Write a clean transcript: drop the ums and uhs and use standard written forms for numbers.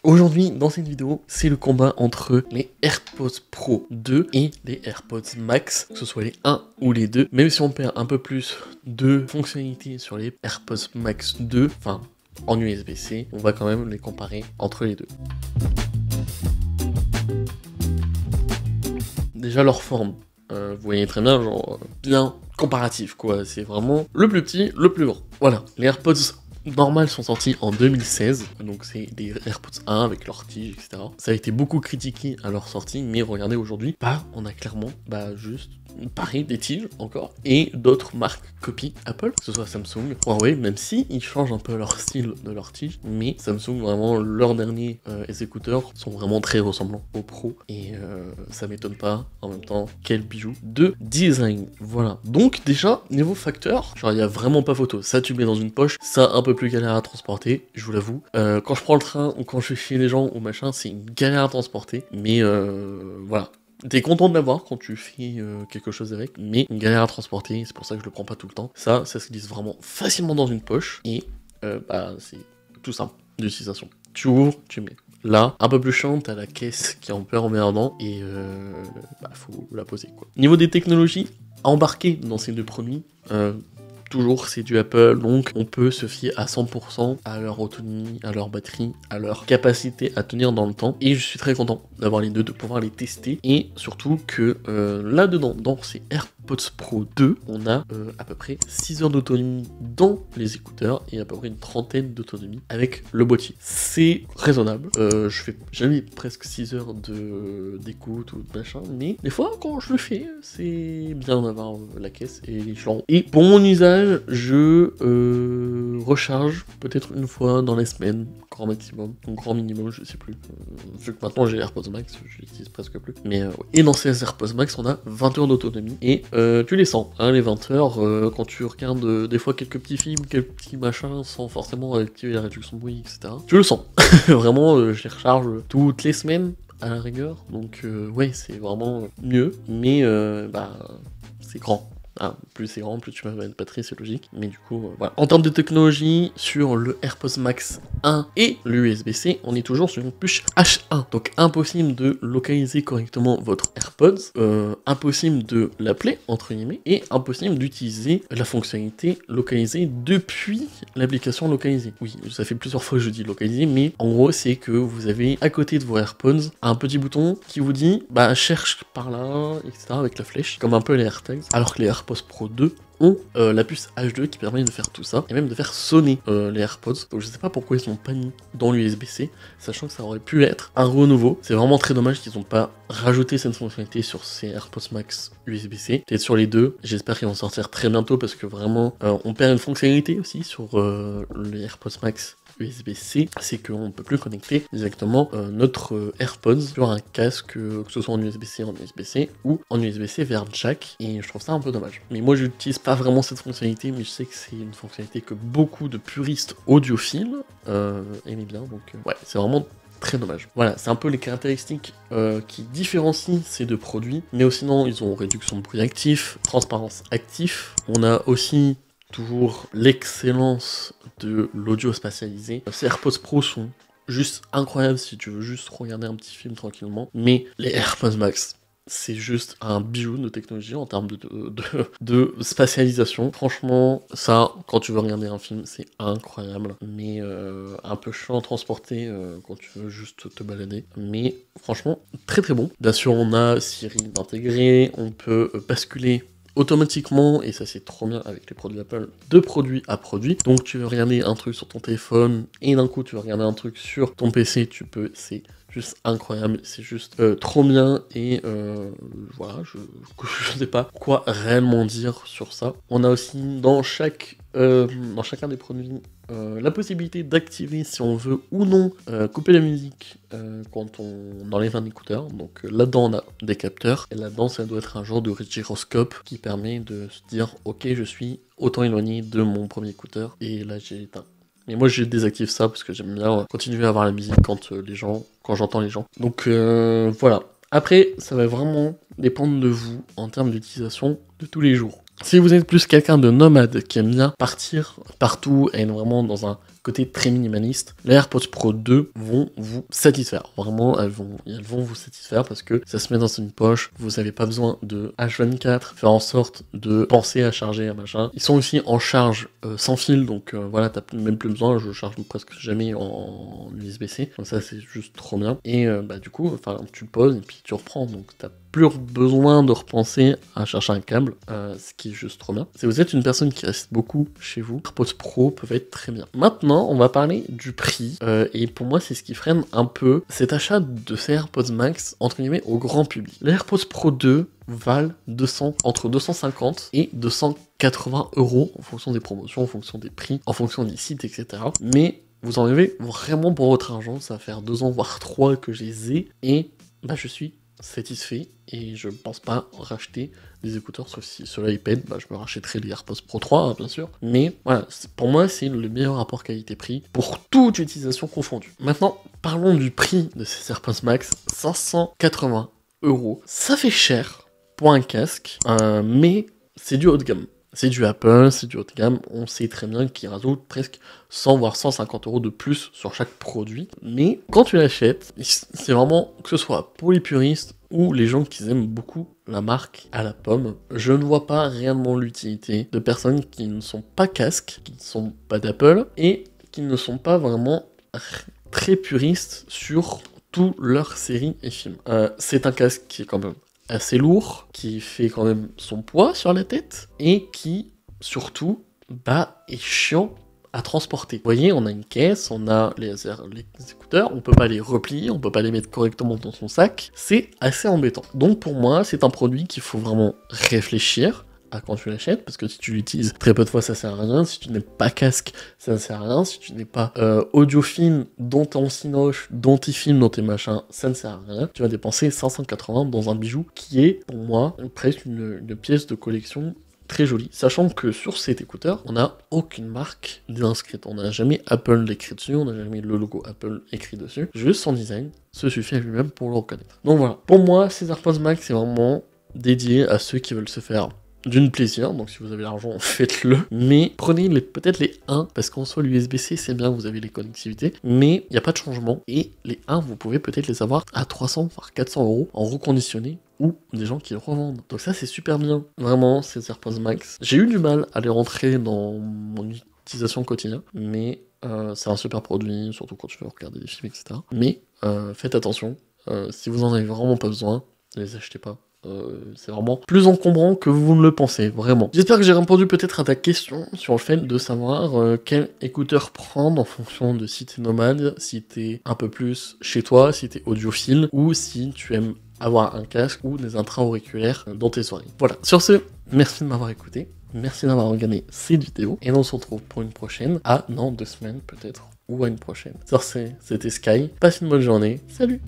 Aujourd'hui, dans cette vidéo, c'est le combat entre les AirPods Pro 2 et les AirPods Max, que ce soit les 1 ou les 2. Même si on perd un peu plus de fonctionnalités sur les AirPods Max 2, enfin en USB-C, on va quand même les comparer entre les deux. Déjà leur forme, vous voyez très bien, genre bien comparatif quoi, c'est vraiment le plus petit, le plus grand. Voilà, les AirPods normales sont sortis en 2016, donc c'est des AirPods 1 avec leur tige, etc. Ça a été beaucoup critiqué à leur sortie, mais regardez aujourd'hui, on a clairement juste pareil des tiges encore, et d'autres marques copient Apple, que ce soit Samsung, Huawei, même si ils changent un peu leur style de leur tige, mais Samsung, vraiment, leurs derniers écouteurs sont vraiment très ressemblants aux Pro, et ça m'étonne pas, en même temps, quel bijou de design. Voilà, donc déjà, niveau facteur, genre il y a vraiment pas photo, ça tu mets dans une poche, ça un peu plus galère à transporter, je vous l'avoue. Quand je prends le train, ou quand je suis chez les gens, ou machin, c'est une galère à transporter, mais voilà. T'es content de l'avoir quand tu fais quelque chose avec, mais une galère à transporter, c'est pour ça que je le prends pas tout le temps. Ça se glisse vraiment facilement dans une poche, et c'est tout simple d'utilisation. Tu ouvres, tu mets. Là, un peu plus chiant, t'as la caisse qui est un peu emmerdant, et faut la poser quoi. Niveau des technologies embarquées dans ces deux produits, toujours c'est du Apple, donc on peut se fier à 100% à leur autonomie, à leur batterie, à leur capacité à tenir dans le temps, et je suis très content d'avoir les deux, de pouvoir les tester, et surtout que là-dedans, dans ces AirPods Pro 2, on a à peu près 6 heures d'autonomie dans les écouteurs, et à peu près une trentaine d'autonomie avec le boîtier. C'est raisonnable, je fais jamais presque 6 heures d'écoute ou de machin, mais des fois quand je le fais, c'est bien d'avoir la caisse et les flancs. Et pour mon usage, je recharge peut-être une fois dans les semaines, grand maximum, ou grand minimum, je sais plus. Vu que maintenant j'ai AirPods Max, je l'utilise presque plus. Mais ouais. Et dans ces AirPods Max, on a 20 heures d'autonomie, et tu les sens, hein, les 20 heures, quand tu regardes des fois quelques petits films, quelques petits machins, sans forcément activer la réduction de bruit, etc. Tu le sens. Vraiment, je les recharge toutes les semaines, à la rigueur. Donc ouais, c'est vraiment mieux, mais c'est grand. Plus c'est grand, plus tu peux mettre de batterie, c'est logique. Mais du coup, voilà. En termes de technologie, sur le AirPods Max 1 et l'USB-C, on est toujours sur une puce H1. Donc impossible de localiser correctement votre AirPods, impossible de l'appeler, entre guillemets, et impossible d'utiliser la fonctionnalité localisée depuis l'application localisée. Oui, ça fait plusieurs fois que je dis localisée, mais en gros, c'est que vous avez à côté de vos AirPods un petit bouton qui vous dit, cherche par là, etc. avec la flèche, comme un peu les AirTags, alors que les AirPods Pro 2 ont la puce H2 qui permet de faire tout ça, et même de faire sonner les AirPods. Donc je sais pas pourquoi ils sont pas mis dans l'USB-C, sachant que ça aurait pu être un renouveau. C'est vraiment très dommage qu'ils n'ont pas rajouté cette fonctionnalité sur ces AirPods Max USB-C. Peut-être sur les deux, j'espère qu'ils vont sortir très bientôt, parce que vraiment, on perd une fonctionnalité aussi sur les AirPods Max USB-C, c'est qu'on ne peut plus connecter directement notre AirPods sur un casque, que ce soit en USB-C ou en USB-C vers jack, et je trouve ça un peu dommage. Mais moi j'utilise pas vraiment cette fonctionnalité, mais je sais que c'est une fonctionnalité que beaucoup de puristes audiophiles aimaient bien, donc ouais, c'est vraiment très dommage. Voilà, c'est un peu les caractéristiques qui différencient ces deux produits, mais sinon ils ont réduction de bruit actif, transparence actif, on a aussi toujours l'excellence de l'audio spatialisé. Ces AirPods Pro sont juste incroyables si tu veux juste regarder un petit film tranquillement, mais les AirPods Max, c'est juste un bijou de technologie en termes de spatialisation. Franchement, ça, quand tu veux regarder un film, c'est incroyable, mais un peu chiant à transporter quand tu veux juste te balader. Mais franchement, très très bon. Bien sûr, on a Siri intégré, on peut basculer automatiquement, et ça c'est trop bien avec les produits Apple, de produit à produit. Donc tu veux regarder un truc sur ton téléphone, et d'un coup tu veux regarder un truc sur ton PC, tu peux, c'est juste incroyable, c'est juste trop bien, et voilà, je sais pas quoi réellement dire sur ça. On a aussi dans chacun des produits la possibilité d'activer, si on veut ou non, couper la musique quand on enlève un écouteur. Donc là-dedans on a des capteurs, et là-dedans ça doit être un genre de gyroscope qui permet de se dire ok, je suis autant éloigné de mon premier écouteur, et là j'ai éteint. Mais moi je désactive ça parce que j'aime bien continuer à avoir la musique quand j'entends les gens. Donc voilà. Après, ça va vraiment dépendre de vous en termes d'utilisation de tous les jours. Si vous êtes plus quelqu'un de nomade qui aime bien partir partout et être vraiment dans un côté très minimaliste, les AirPods Pro 2 vont vous satisfaire. Vraiment, elles vont vous satisfaire parce que ça se met dans une poche, vous n'avez pas besoin de H24, faire en sorte de penser à charger un machin. Ils sont aussi en charge sans fil, donc voilà, t'as même plus besoin, je charge presque jamais en USB-C, donc ça c'est juste trop bien. Et du coup, tu le poses et puis tu reprends, donc t'as plus besoin de repenser à chercher un câble, ce qui est juste trop bien. Si vous êtes une personne qui reste beaucoup chez vous, AirPods Pro peuvent être très bien. Maintenant, on va parler du prix, et pour moi, c'est ce qui freine un peu cet achat de ces AirPods Max, entre guillemets, au grand public. Les AirPods Pro 2 valent entre 250 et 280 € en fonction des promotions, en fonction des prix, en fonction des sites, etc. Mais vous en avez vraiment pour votre argent, ça va faire 2 ans, voire 3 que je les ai, et je suis satisfait et je pense pas racheter des écouteurs, sauf si sur l'iPad, je me rachèterai les AirPods Pro 3, bien sûr. Mais voilà, pour moi, c'est le meilleur rapport qualité-prix pour toute utilisation confondue. Maintenant, parlons du prix de ces AirPods Max, 580 €. Ça fait cher pour un casque, mais c'est du haut de gamme. C'est du Apple, c'est du haut de gamme, on sait très bien qu'ils rajoutent presque 100 voire 150 € de plus sur chaque produit. Mais quand tu l'achètes, c'est vraiment, que ce soit pour les puristes ou les gens qui aiment beaucoup la marque à la pomme, je ne vois pas réellement l'utilité de personnes qui ne sont pas casques, qui ne sont pas d'Apple et qui ne sont pas vraiment très puristes sur toute leur série et films. C'est un casque qui est quand même assez lourd, qui fait quand même son poids sur la tête, et qui, surtout, est chiant à transporter. Vous voyez, on a une caisse, on a les écouteurs, on peut pas les replier, on peut pas les mettre correctement dans son sac, c'est assez embêtant. Donc pour moi, c'est un produit qu'il faut vraiment réfléchir à quand tu l'achètes, parce que si tu l'utilises très peu de fois, ça sert à rien. Si tu n'es pas casque, ça ne sert à rien. Si tu n'es pas audiophile, dont ton cinoche, dont tes films, dont tes machins, ça ne sert à rien. Tu vas dépenser 580 dans un bijou qui est, pour moi, presque une pièce de collection très jolie. Sachant que sur cet écouteur, on n'a aucune marque inscrite. On n'a jamais Apple écrit dessus, on n'a jamais le logo Apple écrit dessus. Juste son design se suffit à lui-même pour le reconnaître. Donc voilà. Pour moi, ces AirPods Max, c'est vraiment dédié à ceux qui veulent se faire d'une plaisir, donc si vous avez l'argent, faites-le, mais prenez peut-être les 1, parce qu'en soi l'USB-C c'est bien, vous avez les connectivités, mais il n'y a pas de changement, et les 1 vous pouvez peut-être les avoir à 300 voire 400 € en reconditionné, ou des gens qui le revendent. Donc ça c'est super bien, vraiment, ces AirPods Max. J'ai eu du mal à les rentrer dans mon utilisation quotidienne, mais c'est un super produit, surtout quand tu veux regarder des films, etc. Mais faites attention, si vous en avez vraiment pas besoin, ne les achetez pas. C'est vraiment plus encombrant que vous ne le pensez, vraiment. J'espère que j'ai répondu peut-être à ta question sur le fait de savoir quel écouteur prendre en fonction de si t'es nomade, si t'es un peu plus chez toi, si t'es audiophile, ou si tu aimes avoir un casque ou des intra-auriculaires dans tes soirées. Voilà, sur ce, merci de m'avoir écouté, merci d'avoir regardé cette vidéo, et on se retrouve pour une prochaine, dans 2 semaines peut-être, ou à une prochaine. Sur ce, c'était Sky, passe une bonne journée, salut!